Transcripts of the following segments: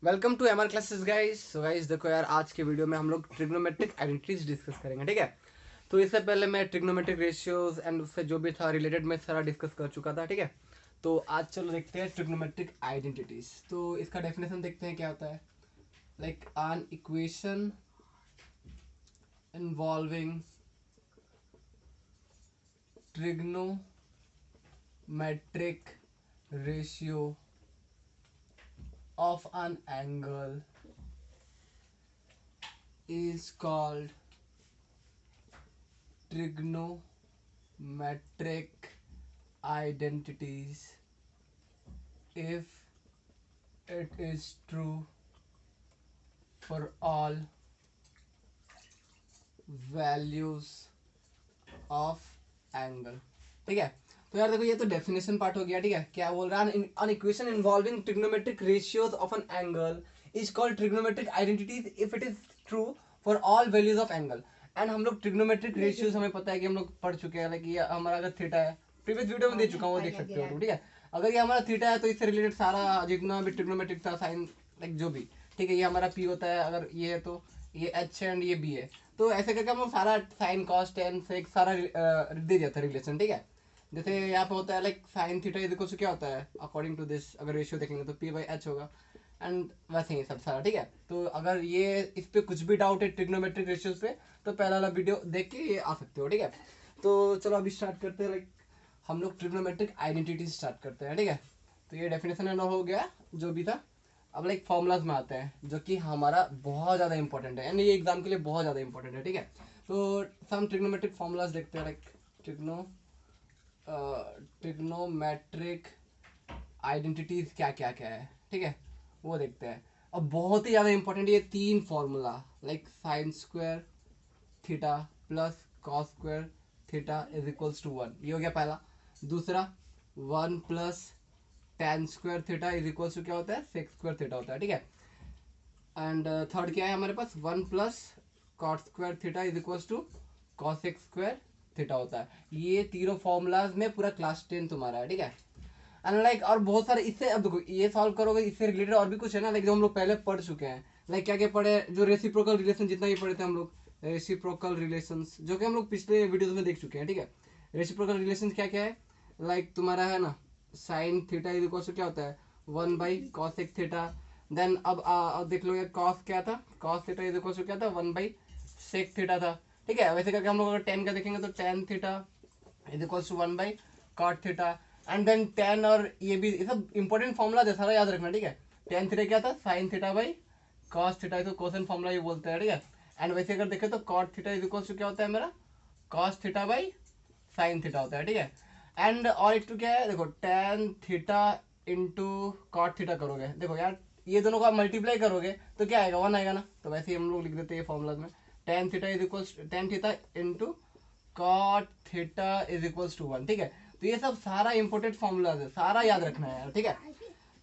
Welcome to MR classes guys. So guys देखो यार, आज के वीडियो में हम लोग ट्रिग्नोमेट्रिक आइडेंटिटीज डिस्कस करेंगे, ठीक है। तो इससे पहले मैं ट्रिग्नोमेट्रिक रेशियोज एंड उससे जो भी था रिलेटेड मैं सारा डिस्कस कर चुका था, ठीक है। तो आज चलो देखते हैं ट्रिग्नोमेट्रिक आइडेंटिटीज। तो इसका डेफिनेशन देखते हैं क्या होता है। Like an equation involving trigonometric ratio of an angle is called trigonometric identities if it is true for all values of angle। ठीक है। तो यार देखो, ये तो डेफिनेशन पार्ट हो गया, ठीक है। क्या बोल रहा है, an equation involving trigonometric ratios of an angle is called trigonometric identities if it is true for all values of angle। And हम लोग ट्रिग्नोमेट्रिक रेशियोज हमें पता है कि हम लोग पढ़ चुके हैं। लाइक ये हमारा अगर थीटा है, प्रीवियस वीडियो में दे चुका हूँ, वो देख सकते हो तुम, ठीक है। अगर ये हमारा थीटा है तो इससे रिलेटेड सारा जितना भी ट्रिग्नोमेट्रिक था, साइन लाइक जो भी, ठीक है। ये हमारा पी होता है, अगर ये है तो ये एच है एंड ये बी है। तो ऐसे करके हम लोग सारा साइन कॉस टेन से सारा दे देता है रिलेशन, ठीक है। जैसे यहाँ पे होता है like sine theta is equal to क्या होता है अकॉर्डिंग टू दिस, अगर रेशियो देखेंगे तो पी बाई एच होगा। एंड वैसे ही सब सारा, ठीक है। तो अगर ये इस पे कुछ भी डाउट है ट्रिग्नोमेट्रिक रेशियोज पे, तो पहला वाला वीडियो देख के ये आ सकते हो, ठीक है। तो चलो अभी स्टार्ट करते हैं। लाइक हम लोग ट्रिग्नोमेट्रिक आइडेंटिटी स्टार्ट करते हैं, ठीक है। तो ये डेफिनेशन है ना, हो गया जो भी था। अब लाइक फॉर्मूलाज में आते हैं, जो कि हमारा बहुत ज़्यादा इंपॉर्टेंट है, यानी ये एग्जाम के लिए बहुत ज़्यादा इंपॉर्टेंट है, ठीक है। तो सम ट्रिग्नोमेट्रिक फॉर्मूलाज देखते हैं। लाइक ट्रिग्नोमेट्रिक आइडेंटिटीज क्या क्या क्या है, ठीक है, वो देखते हैं। अब बहुत ही ज़्यादा इंपॉर्टेंट ये तीन formula, like sine square theta plus cos square theta is equals to one, ये हो गया पहला। दूसरा, one plus tan square theta is equals to क्या होता है, सेक्स स्क्वायर थीटा होता है, ठीक है। एंड थर्ड क्या है हमारे पास, one plus cot square theta is equals to cosec square theta होता है। ये तीनों फॉर्मूलाज में पूरा क्लास 10 तुम्हारा है, ठीक है। एंड लाइक और बहुत सारे इससे, अब देखो ये सॉल्व करोगे, इससे रिलेटेड और भी कुछ है ना, लाइक जो हम लोग पहले पढ़ चुके हैं। लाइक क्या क्या पढ़े, जो रेसिप्रोकल रिलेशन जितना भी पढ़े थे हम लोग, रेसिप्रोकल रिलेशंस जो कि हम लोग पिछले वीडियोस में देख चुके हैं, ठीक है। रेसिप्रोकल रिलेशन क्या क्या है, लाइक तुम्हारा है ना, sine theta is equal to क्या होता है, one by cosec theta. Then अब देख लो, ये कॉस क्या था, cos theta is equal to क्या था, वन बाई सेक थीटा था, ठीक है। वैसे करके हम लोग अगर टेन का देखेंगे तो tan theta is equal to one by cot theta. And then tan, और ये सब इंपॉर्टेंट फॉर्मूला है, सारा याद रखना, ठीक है। टेन थीटा क्या था, sign theta by cos theta, तो कोसन फॉर्मूला ये बोलते हैं, ठीक है। एंड वैसे अगर देखें तो cot theta is equal to क्या होता है मेरा, cos theta by sine theta होता है, ठीक है। एंड और एक तो क्या है, देखो tan theta into cot theta करोगे, देखो यार ये दोनों को आप मल्टीप्लाई करोगे तो क्या आएगा, वन आएगा ना। तो वैसे ही हम लोग लिख देते हैं फॉर्मूला में, tan theta is equal tan theta into cot theta is equals to one, ठीक है। तो ये सब सारा इंपोर्टेंट फॉर्मूला है, सारा याद रखना है यार, ठीक है।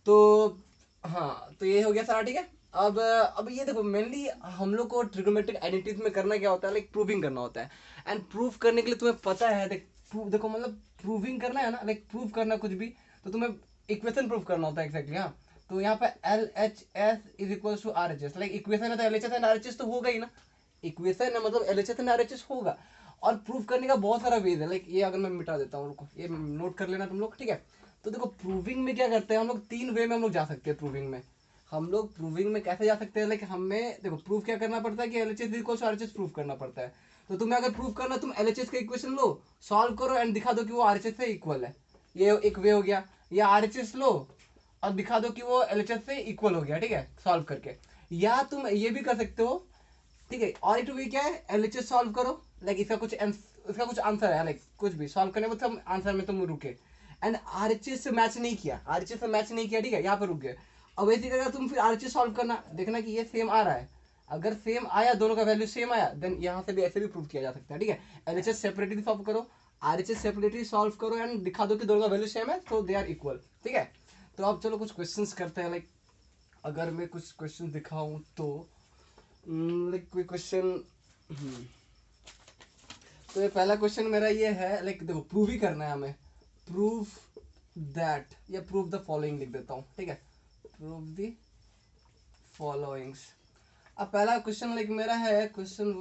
तो हाँ, तो ये हो गया सारा, ठीक है। अब ये देखो, मेनली हम लोग को ट्रिगोमेट्रिक आइडेंटिटीज में करना क्या होता है, लाइक प्रूविंग करना होता है। एंड प्रूव करने के लिए तुम्हें पता है, देखो मतलब प्रूविंग करना है ना, लाइक प्रूव करना कुछ भी, तो तुम्हें इक्वेशन प्रूव करना होता है एक्जैक्टली, हाँ। तो यहाँ पे L H S is equal to R H S, like equation है तो L H S and R H S तो होगा ही ना। इक्वेशन है मतलब L H S and R H S होगा। और प्रूव करने का बहुत सारा वेज है, लाइक ये अगर मैं मिटा देता हूँ, रुको ये नोट कर लेना तुम लोग, ठीक है। तो देखो प्रूविंग में क्या करते हैं हम लोग, तीन वे में हम लोग जा सकते हैं प्रूविंग में। हम लोग प्रूविंग में कैसे जा सकते हैं, लाइक हमें देखो प्रूव क्या करना पड़ता है कि L H S equal to R H S prove करना पड़ता है। तो तुम्हें अगर प्रूव करना, तुम एल एच एस का इक्वेशन लो, सॉल्व करो एंड दिखा दो कि वो आर एच एस से इक्वल है, ये एक वे हो गया। या आर एच एस लो और दिखा दो कि वो एल एच एस से इक्वल हो गया, ठीक है, सॉल्व करके। या तुम ये भी कर सकते हो, ठीक है। और एक वे क्या है, एल एच एस सॉल्व करो, लाइक इसका कुछ आंसर है, लाइक कुछ भी सॉल्व करने में आंसर में तुम रुके। एंड आर एच एस से मैच नहीं किया, आर एच एस से मैच नहीं किया, ठीक है, यहाँ पे रुक गए। अब ऐसे करके तुम फिर आर एच एस सॉल्व करना, देखना कि ये सेम आ रहा है। अगर सेम आया, दोनों का वैल्यू सेम आया, देन यहाँ से भी ऐसे भी प्रूव किया जा सकता है, ठीक है। L H S separately solve करो, R H S separately solve करो एंड दिखा दो कि दोनों का वैल्यू सेम है, तो दे आर इक्वल, ठीक है। तो अब चलो कुछ क्वेश्चन करते हैं। लाइक अगर मैं कुछ क्वेश्चन दिखाऊं तो लाइक कोई क्वेश्चन, तो ये पहला क्वेश्चन मेरा ये है, लाइक देखो प्रूव ही करना है हमें, प्रूव दैट या प्रूव द फॉलोइंग लिख देता हूँ, ठीक है। Prove the followings. अब पहला क्वेश्चन लाइक मेरा है question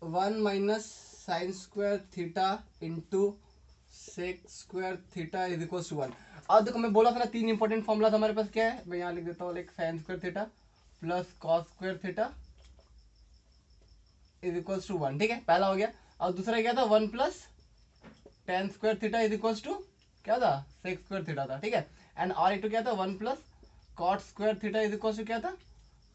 1 minus sine square theta into sec square theta is equal to 1। अब देखो मैं बोला था ना तीन इंपॉर्टेंट फॉर्मूला हमारे पास क्या है, मैं यहाँ लिख देता हूँ like sine square theta plus cos square theta is equal to 1। ठीक है, पहला हो गया। और दूसरा क्या था 1 plus tan square theta is equal to क्या था सेक स्क्वायर थीटा था। ठीक है, एंड और एक तो क्या था 1 plus cot square theta is equal to क्या था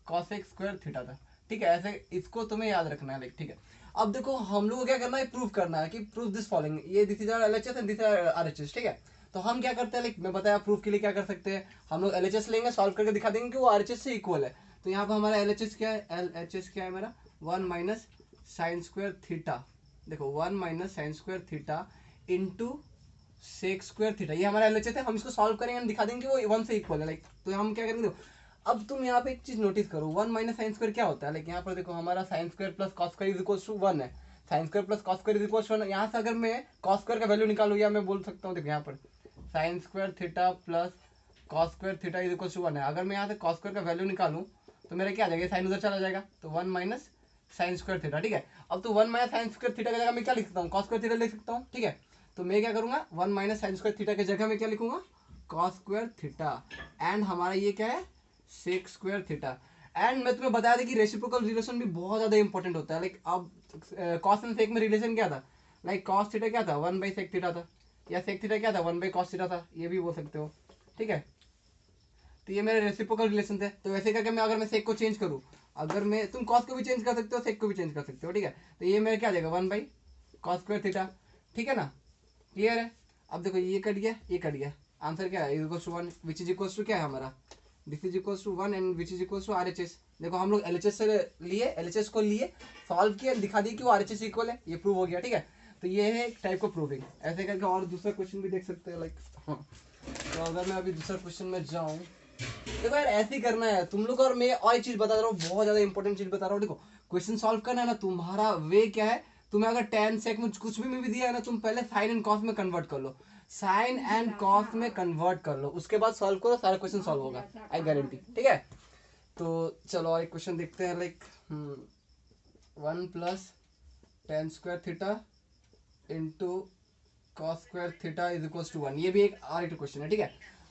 कॉसेक स्क्वायर थीटा था। ठीक है, ऐसे इसको तुम्हें याद रखना है लाइक। ठीक है, अब देखो हम लोग को क्या करना है, प्रूव करना है कि प्रूव दिस फॉलोइंग, ये this is LHS and this RHS. ठीक है, तो हम क्या करते हैं लाइक मैं बताया प्रूफ के लिए क्या कर सकते हैं, हम लोग एलएचएस लेंगे, सॉल्व करके दिखा देंगे कि वो आरएचएस से इक्वल है। तो यहाँ पर हमारा एलएचएस क्या है, एलएचएस क्या है मेरा 1 माइनस साइन स्क्वायर थीटा, देखो 1 minus sine square theta into sec square theta, ये हमारा एलएचएस है। हम इसको सॉल्व करेंगे, दिखा देंगे कि वो 1 से इक्वल है लाइक। तो हम क्या करेंगे, अब तुम यहाँ पे एक चीज नोटिस करो, 1 माइनस साइन स्क्वायर क्या होता है लाइक यहाँ पर देखो हमारा sine square plus cos square is equal to 1 है, sine square plus cos square is equal to 1। यहाँ से अगर मैं कॉस स्क्वायर का वैल्यू निकालू या मैं बोल सकता हूँ देखो यहाँ पर sine square theta plus cos square theta is equal to 1 है। अगर मैं यहाँ से कॉस स्क्वायर का वैल्यू निकालूं तो मेरा क्या आ जाएगा, साइन उधर चला जाएगा, तो 1 माइनस साइन स्क्वायर थीटा। ठीक है, अब तो 1 माइनस साइन स्क्वायर थीटा की जगह मैं क्या लिख सकता हूँ, कॉस स्क्वायर थीटा लिख सकता हूँ। ठीक है, तो मैं क्या करूंगा 1 माइनस साइन स्क्वायर थीटा की जगह मैं क्या लिखूंगा कॉस स्क्वायर थीटा, एंड हमारा ये क्या है सेक स्क्वायर थीटा। एंड मैं तुम्हें बता दें कि रेसिप्रोकल रिलेशन भी बहुत ज्यादा इंपॉर्टेंट होता है लाइक। अब कॉस एंड सेक में रिलेशन क्या था लाइक कॉस थीटा क्या था 1 बाई सेक थीटा था, या सेक थीटा क्या था 1 बाई कॉस थीटा था, ये भी बोल सकते हो। ठीक है, तो ये मेरे रेसिप्रोकल रिलेशन थे। तो वैसे करके मैं अगर मैं सेक को चेंज करूँ, अगर मैं तुम कॉस को भी चेंज कर सकते हो सेक को भी चेंज कर सकते हो। ठीक है, तो ये मेरा क्या आ जाएगा 1 बाई कॉस स्क्वायर थीटा। ठीक है ना, क्लियर है। अब देखो ये कट गया ये कट गया, आंसर क्या है equal to 1 which is equal to क्या है हमारा this is equal to 1 and which is equal to RHS. देखो हम लोग एलएचएस से लिए एलएचएस को लिए सॉल्व किया, दिखा दिया कि वो आरएचएस इक्वल है, ये प्रूव हो गया। ठीक है, तो ये है एक टाइप का प्रूविंग। ऐसे करके और दूसरा क्वेश्चन भी देख सकते हैं लाइक। हाँ, तो अगर मैं अभी दूसरा क्वेश्चन में जाऊँ, देखो यार ऐसे ही करना है तुम लोग। और मैं और एक चीज बता रहा हूँ, बहुत ज्यादा इंपॉर्टेंट चीज बता रहा हूँ। देखो क्वेश्चन सॉल्व करना है ना, तुम्हारा वे क्या है, तुम्हें अगर टेन सेक में कुछ भी दिया है ना, तुम पहले साइन एंड कॉस में कन्वर्ट कर लो, साइन एंड कॉस में कन्वर्ट कर लो, उसके बाद सॉल्व करो, सारा क्वेश्चन सॉल्व होगा, आई गारंटी। ठीक है, तो चलो और एक क्वेश्चन देखते हैं like 1 plus tan square theta into cos square theta is equal to 1, ये भी एक और एक क्वेश्चन है। ठीक है,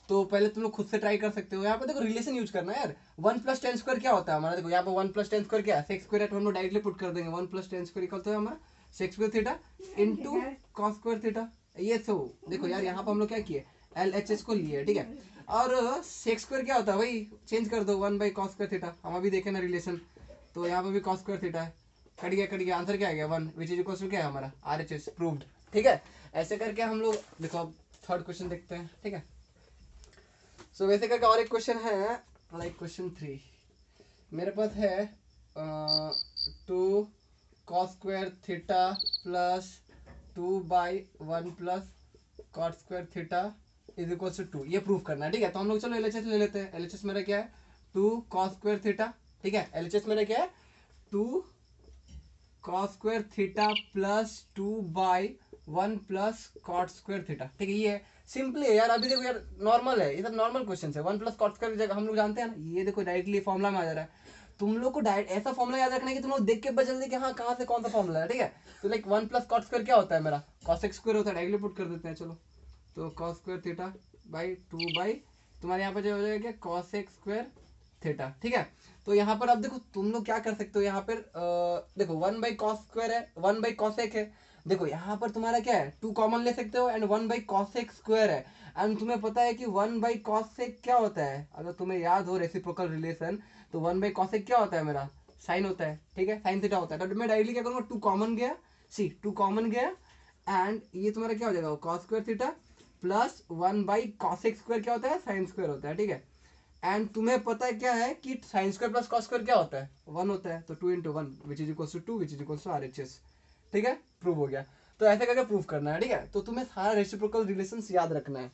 तो पहले तुम लोग खुद से ट्राई कर सकते हो। यहाँ पे देखो रिलेशन यूज करना है यार, 1 प्लस टेन स्क्वायर क्या होता है हमारा, देखो यहाँ पे 1 प्लस टेन स्क्वायर क्या है सेक्स स्क्वायर है, तो हम लोग डायरेक्टली पुट कर देंगे 1 प्लस टेन स्क्वायर इक्वल तो है हमारा sex square theta into cos square theta. ये सब देखो यार यहाँ पे हम लोग क्या किए एलएचएस को लिए। ठीक है, और सेक्स स्क्वायर क्या होता है भाई, चेंज कर दो 1 बाई कॉस स्क्वायर थीटा, हम अभी देखे ना रिलेशन, तो यहाँ पे भी कॉस स्क्वायर थीटा है, कट गया आंसर क्या आ गया 1 विच इज इक्वल टू क्या है हमारा आरएचएस प्रूव्ड। ठीक है, ऐसे करके हम लोग देखो अब थर्ड क्वेश्चन देखते हैं। ठीक है, सो वैसे करके और एक क्वेश्चन है लाइक क्वेश्चन 3 मेरे पास है 2 cos square theta plus 2 by 1 plus cot square theta is equal to 2, ये प्रूफ करना है। ठीक है, तो हम लोग चलो एलएचएस ले लेते हैं। एलएचएस मेरा क्या है 2 कॉस स्क्वायर थीटा। ठीक है, एलएचएस मेरा क्या है 2 cos square theta plus 2 by 1 plus cot square theta. ठीक है, ये सिंपली है यार। अभी देखो यार नॉर्मल है, ये सब नॉर्मल क्वेश्चन है। 1 प्लस कॉट स्क्वायर की जगह हम लोग जानते हैं ना, ये देखो डायरेक्टली फॉर्मुला में आ जा रहा है। तुम लोग को डायरेक्ट ऐसा फॉर्मुला याद रखना है कि तुम लोग देख के पता चल दे कि हाँ कहाँ से कौन सा फॉर्मुला है। ठीक है, तो लाइक 1 प्लस कॉट स्क्वायर क्या होता है मेरा कॉस एक्स स्क्वायर होता है, डायरेक्टली पुट कर देते हैं। चलो तो cos square theta by 2 by तुम्हारे यहाँ पर जो हो जाएगा कॉस एक्स स्क्वायर थीटा। ठीक है, तो यहाँ पर अब देखो तुम लोग क्या कर सकते हो, यहाँ पर देखो 1 बाई कॉस स्क्वायर है 1 बाई कॉस एक है, देखो यहाँ पर तुम्हारा क्या है 2 कॉमन ले सकते हो एंड 1 बाई कॉस एक स्क्वायर है। एंड तुम्हें पता है कि 1 बाई कॉस एक क्या होता है, अगर तुम्हें याद हो रेसिप्रोकल रिलेशन, तो 1 बाई कॉस एक क्या होता है मेरा साइन होता है। ठीक है, साइन थीटा होता है। तो मैं डायरेक्टली क्या करूँगा 2 कॉमन गया, सी 2 कॉमन गया एंड ये तुम्हारा क्या हो जाएगा cos square theta plus 1 by cos एक स्क्वायर क्या होता है साइन स्क्वायर होता है। ठीक है, एंड तुम्हें पता है क्या है कि sine square plus cos square क्या होता है 1 होता है, तो 2 into 1 which is equal to 2 which is equal to RHS. ठीक है, प्रूव हो गया। तो ऐसे करके प्रूव करना है। ठीक है, तो तुम्हें सारा रेसिप्रोकल रिलेशंस याद रखना है,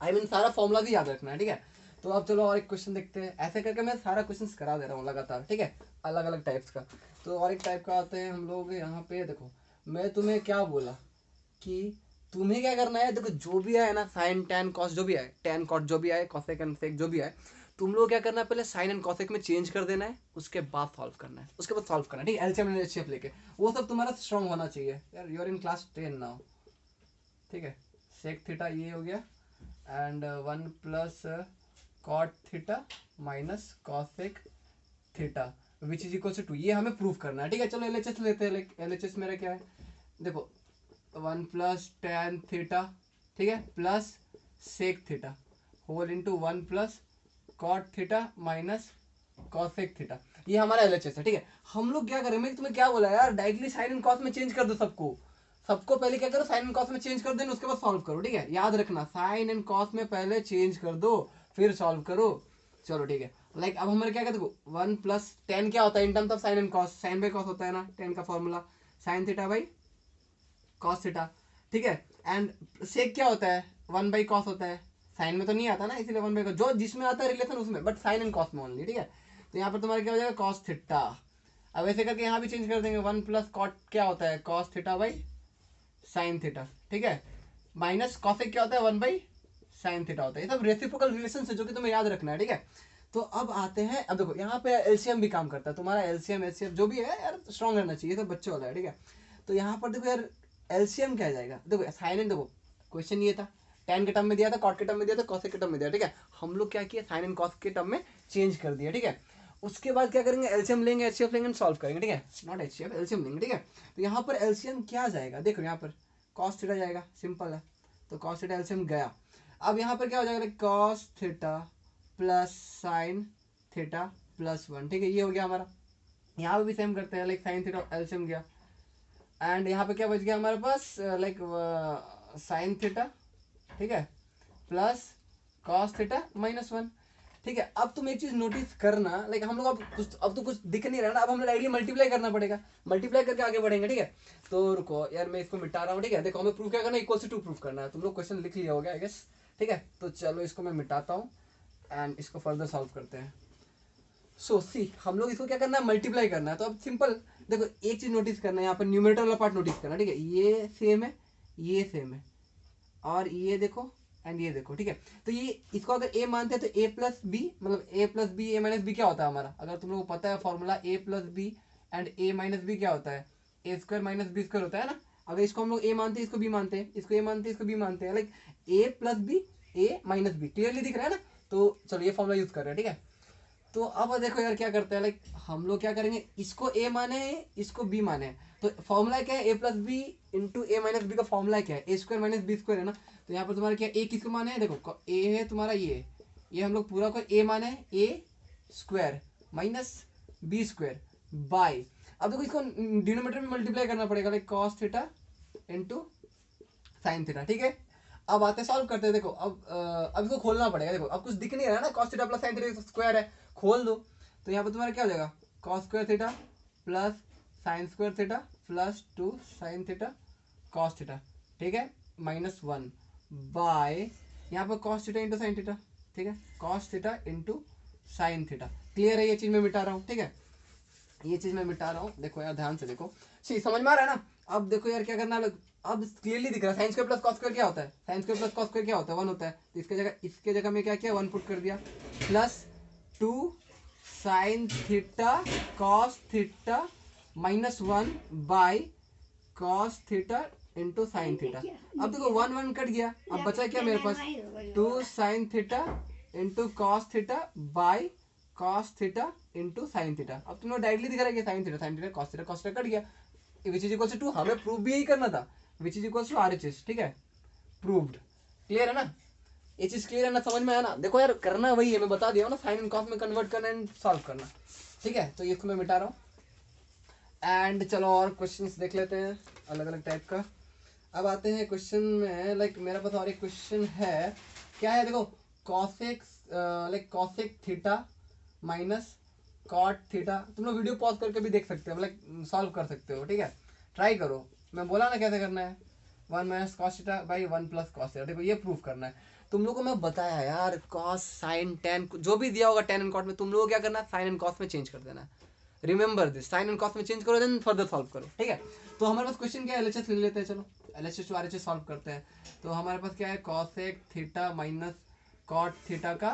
आई मीन सारा फॉर्मूला भी याद रखना है। ठीक है, तो अब चलो और एक क्वेश्चन देखते हैं। ऐसे करके मैं सारा क्वेश्चन करा दे रहा हूँ लगातार। ठीक है, अलग अलग टाइप्स का। तो और एक टाइप का आते हैं हम लोग यहाँ पे। देखो मैं तुम्हें क्या बोला कि तुम्हें क्या करना है, देखो जो भी है ना साइन टैन कॉस जो भी है, टैन कॉट जो भी है, कॉसेक एंड सेक जो भी है, तुम लोग क्या करना है, पहले साइन एंड कॉसेक में चेंज कर देना है, उसके बाद सॉल्व करना है, उसके बाद सॉल्व करना है, ठीक है। एलसीएम एंड एचसीएफ लेके वो सब तुम्हारा स्ट्रांग होना चाहिए यार। You are in class 10 now, ठीक है। सेक थीटा ये हो गया, and 1 plus cot theta minus cosec theta which is equal to 2, ये हमें प्रूव करना है, ठीक है। चलो एलएचएस लेते हैं। लाइक एलएचएस मेरा क्या है, देखो 1 प्लस टेन थीटा, ठीक है, plus sec theta whole into 1 plus cot theta minus cosec theta, ये हमारा एलएचएस है, ठीक है। हम लोग क्या करें, मैं तुम्हें क्या बोला यार, डायरेक्टली साइन एंड कॉस में चेंज कर दो सबको। सबको पहले क्या करो, साइन एंड कॉस में चेंज कर देना, उसके बाद सॉल्व करो, ठीक है। याद रखना, साइन एंड कॉस में पहले चेंज कर दो फिर सॉल्व करो। चलो ठीक है। लाइक अब हमारे क्या कहते हैं, 1 प्लस टेन क्या होता है in terms of sine and cos, sine by cos होता है ना, टेन का formula sine theta by cos theta, ठीक है। एंड सेक क्या होता है, 1 बाई कॉस होता है, साइन में तो नहीं आता ना, इसीलिए 1 बाई कॉस, जो जिसमें आता है रिलेशन उसमें, बट साइन एंड कॉस में ओनली, ठीक है। तो यहाँ पर तुम्हारा क्या हो जाएगा, कॉस थीटा। अब ऐसे करके यहाँ भी चेंज कर देंगे, 1 प्लस कॉट क्या होता है, cos theta by sine theta, ठीक है, माइनस कॉसेक क्या होता है, 1 बाई साइन थीटा होता है। ये सब रेसिप्रोकल रिलेशन है जो कि तुम्हें याद रखना है, ठीक है। तो अब आते हैं, अब देखो यहाँ पे एलसीएम भी काम करता है, तुम्हारा एलसीएम एचसीएफ जो भी है यार स्ट्रॉन्ग रहना चाहिए, तो बच्चे वाला है, ठीक है। तो यहाँ पर देखो यार एलसीएम क्या जाएगा, देखो साइन एंड, देखो क्वेश्चन ये था, टेन के टर्म में दिया था, कॉट के टर्म में दिया था, कॉसेक के टर्म में दिया, ठीक है। हम लोग क्या किया, साइन एंड कॉस के टर्म में चेंज कर दिया, ठीक है। उसके बाद क्या करेंगे, एलसीएम लेंगे, एचसीएफ लेंगे, सॉल्व करेंगे, ठीक है। नॉट एचसीएफ, एलसीएम लेंगे, ठीक है। तो यहाँ पर एलसीएम क्या जाएगा, देखो यहाँ पर कॉस थीटा जाएगा, सिंपल है। तो कॉस थीटा एलसीएम गया। अब यहाँ पर क्या हो जाएगा, cos theta plus sine theta plus 1, ठीक है, ये हो गया हमारा। यहाँ पे भी सेम करते हैं, लाइक साइन थीटा एलसीएम गया, एंड यहाँ पे क्या बच गया हमारे पास, लाइक साइन थीटा, ठीक है, प्लस कॉस थीटा माइनस 1, ठीक है। अब तुम एक चीज नोटिस करना, लाइक हम लोग अब तो कुछ दिख नहीं रहा ना, अब हम लोग डायरेक्टली मल्टीप्लाई करना पड़ेगा, मल्टीप्लाई करके आगे बढ़ेंगे, ठीक है। तो रुको यार, मैं इसको मिटा रहा हूँ, ठीक है। देखो हमें प्रूफ क्या करना है, इक्वल टू प्रूफ करना है, तुम लोग क्वेश्चन लिख लिया होगा आई गेस, ठीक है। तो चलो इसको मैं मिटाता हूँ एंड इसको फर्दर सॉल्व करते हैं। सो सी हम लोग इसको क्या करना है, मल्टीप्लाई करना है। तो अब सिंपल देखो, एक चीज नोटिस करना है, यहाँ पर न्यूमरेटर वाला पार्ट नोटिस करना, ठीक है। ये सेम है, ये सेम है, और ये देखो एंड ये देखो, ठीक है। तो ये इसको अगर a मानते हैं तो a प्लस बी, मतलब a plus B A minus B क्या होता है हमारा, अगर तुम लोगों को पता है formula a plus B and a minus B क्या होता है, A square minus B square होता है ना। अगर इसको हम लोग a मानते हैं, इसको b मानते हैं, इसको a मानते हैं, इसको b मानते हैं, like a plus B A minus B, clearly दिख रहा है ना। तो चलो ये फॉर्मूला यूज कर रहे हैं, ठीक है। तो अब देखो यार क्या करते हैं, लाइक हम लोग क्या करेंगे, इसको a माने हैं, इसको b माने हैं। तो फॉर्मूला क्या है, a plus B into A minus B का फॉर्मूला क्या है, A square minus B square है ना। तो यहाँ पर तुम्हारा क्या, ए किसको माने हैं, देखो ए है तुम्हारा ये हम लोग पूरा को ए माने हैं, A square minus B square by, अब देखो इसको डिनोमिनेटर में मल्टीप्लाई करना पड़ेगा, like cos theta into sine theta, ठीक है। अब आते सॉल्व करते हैं, देखो अब इसको खोलना पड़ेगा, देखो अब कुछ दिख नहीं रहा ना, cos theta plus sine theta square है, खोल दो। तो यहाँ पर तुम्हारा क्या हो जाएगा, cos square theta plus sign square theta plus 2 sine theta cos theta, ठीक है, माइनस 1 बाय यहाँ पर cos theta into sine theta, ठीक है, cos theta into sine theta. Clear है, ये चीज मैं मिटा रहा हूँ, ठीक है, ये चीज मैं मिटा रहा हूँ। देखो यार ध्यान से देखो, सी समझ में आ रहा है ना। अब देखो यार क्या करना है, अब क्लियरली दिख रहा है, sine square plus cos square क्या होता है, sine square plus cos square क्या होता है, 1 होता है। तो इसके जगह में क्या किया, 1 पुट कर दिया, plus 2 sine theta cos theta minus 1 by cos theta into sine theta. अब देखो 1 1 कट गया, अब बचा क्या मेरे पास, 2 sine theta into cos theta by cos theta into sine theta. अब तुम लोग डायरेक्टली दिख रहा है कि sine theta cos theta cut गया, विच इज इक्वल टू 2, हमें प्रूव भी यही करना था, which is equal to RHS, ठीक है, प्रूव्ड। क्लियर है ना, ये चीज क्लियर है ना, समझ में आया ना। देखो यार करना वही है, मैं बता दिया हूँ ना, साइन एंड कॉस में कन्वर्ट करना एंड सॉल्व करना, ठीक है। तो इसको मैं मिटा रहा हूँ एंड चलो और क्वेश्चंस देख लेते हैं अलग अलग टाइप का। अब आते हैं क्वेश्चन में, लाइक मेरे पास और एक क्वेश्चन है, क्या है देखो, cosec like cosec theta minus cot theta, तुम लोग वीडियो पॉज करके भी देख सकते हो, लाइक सॉल्व कर सकते हो, ठीक है, ट्राई करो। मैं बोला ना कैसे करना है, 1 minus cos theta by 1 plus cos theta, देखो ये प्रूफ करना है। तुम लोग को मैं बताया यार, कॉस साइन टेन जो भी दिया होगा टेन एंड कॉट में, तुम लोग क्या करना है, साइन एंड कॉस में चेंज कर देना है। Remember this, sine and cos में चेंज करो देन फर्दर सॉल्व करो, ठीक है। तो हमारे पास क्वेश्चन क्या है, एलएचएस ले लेते हैं, चलो एलएचएस टू आरएचएस सॉल्व करते हैं। तो हमारे पास क्या है, cosec theta minus cot theta का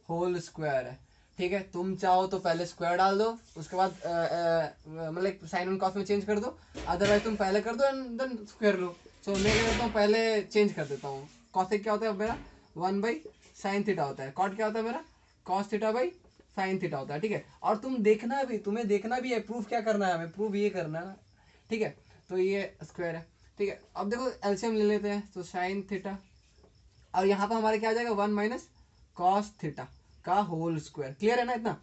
होल स्क्वायर है। ठीक है, तुम चाहो तो पहले स्क्वायर डाल दो, उसके बाद मतलब साइन एंड कॉस में चेंज कर दो, अदरवाइज तुम पहले कर दो एंड देन स्क्वायर लो। सो मैं क्या करता हूँ, पहले चेंज कर देता हूँ। कॉसेक क्या होता है मेरा, 1/sin थीटा होता है। कॉट क्या होता है मेरा, cos theta by sine theta होता है। ठीक है, और तुम्हें देखना भी है, प्रूफ क्या करना है हमें, प्रूफ ये करना है ना। ठीक है, तो ये स्क्वायर है। ठीक है, अब देखो एलसीएम ले लेते हैं, तो साइन थीटा और यहाँ पर हमारे क्या आ जाएगा, 1 - cos थीटा का होल स्क्वायर। क्लियर है ना इतना।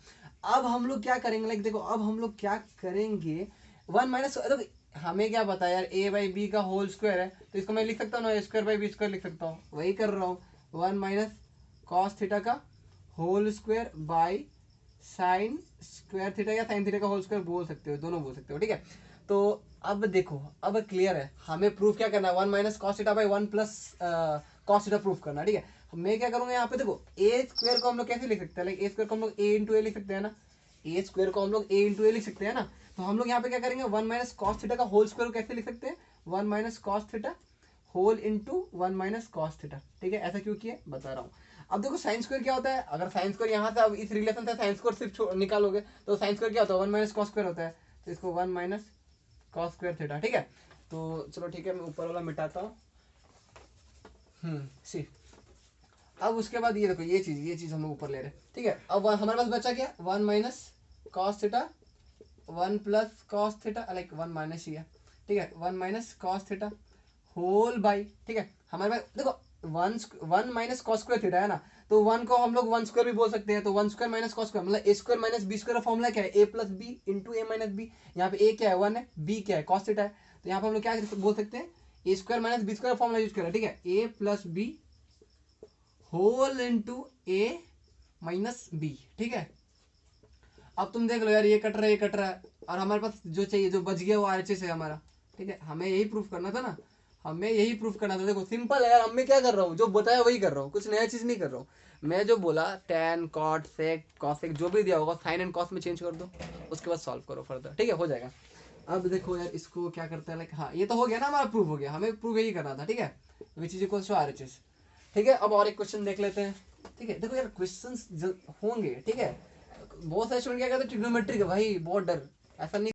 अब हम लोग क्या करेंगे, लाइक देखो अब हम लोग क्या करेंगे, 1 - देखो हमें क्या पता है यार, a/b का होल स्क्वायर है, तो इसको मैं लिख सकता हूँ ना, a² / b² लिख सकता हूँ, वही कर रहा हूँ। 1 - cos थीटा का whole square by sine square theta, या साइन थीटा का होल स्क्वायर बोल सकते हो, दोनों बोल सकते हो। ठीक है, तो अब देखो, अब क्लियर है, हमें प्रूफ क्या करना है, 1 - cos थीटा/1 + cos थीटा प्रूफ करना है। ठीक है, मैं क्या करूंगा यहाँ पे, देखो ए स्क्वायर को हम लोग कैसे लिख सकते हैं, लाइक ए स्क्वायर को हम लोग a × a लिख सकते हैं ना, ए स्क्वायर को हम लोग a × a लिख सकते हैं ना। तो हम लोग यहाँ पे क्या करेंगे, 1 - cos थीटा का होल स्क्वायर को कैसे लिख सकते हैं, 1 - cos theta whole into 1 - cos theta. ठीक है, ऐसा क्यों किया बता रहा हूँ। अब देखो साइन स्क्वायर क्या होता है, अगर साइन स्क्वायर यहाँ से अब इस रिलेशन से साइन स्क्वायर सिर्फ निकालोगे तो साइन स्क्वायर क्या होता है, 1 - cos स्क्वायर होता है, तो इसको 1 - cos स्क्वायर थीटा। ठीक है, तो चलो ठीक है, मैं ऊपर वाला मिटाता हूँ। सी, अब उसके बाद ये देखो, ये चीज हम लोग ऊपर ले रहे हैं। ठीक है, अब हमारे पास बचा क्या, 1 - cos theta 1 + cos theta, like 1 minus ही है। ठीक है, 1 - cos थीटा होल बाई, ठीक है, हमारे पास देखो 1 - cos स्क्वायर थीटा है ना, तो 1 को हम लोग 1² भी बोल सकते हैं, तो 1² - cos स्क्वायर मतलब a² - b² का फॉर्मूला क्या है, a + b into a - b। यहाँ पे a क्या है, 1 है, b क्या है, cos थीटा है, तो यहाँ पे हम लोग क्या बोल सकते हैं, a² - b² का फॉर्मूला यूज कर रहे हैं। ठीक है, a + b whole into a - b। ठीक है, अब तुम देख लो यार, ये कट रहा है, ये कट रहा है, और हमारे पास जो चाहिए, जो बच गया वो RHS है हमारा। ठीक है, हमें यही प्रूफ करना था ना, हमें यही प्रूफ करना था। देखो सिंपल है यार, मैं क्या कर रहा हूँ, जो बताया वही कर रहा हूँ, कुछ नया चीज नहीं कर रहा हूँ। मैं जो बोला tan cot sec cosec जो भी दिया होगा साइन एंड कॉस में चेंज कर दो, उसके बाद सॉल्व करो फर्दर। ठीक है, हो जाएगा। अब देखो यार, इसको क्या करते हैं, लाइक हाँ ये तो हो गया ना, हमारा प्रूफ हो गया, हमें प्रूफ यही करना था। ठीक है, which is equals to RHS। ठीक है, अब और एक क्वेश्चन देख लेते हैं। ठीक है, देखो यार क्वेश्चंस होंगे। ठीक है, बहुत सारे स्टूडेंट क्या कहते हैं, ट्रिग्नोमेट्री का भाई बहुत डर, ऐसा नहीं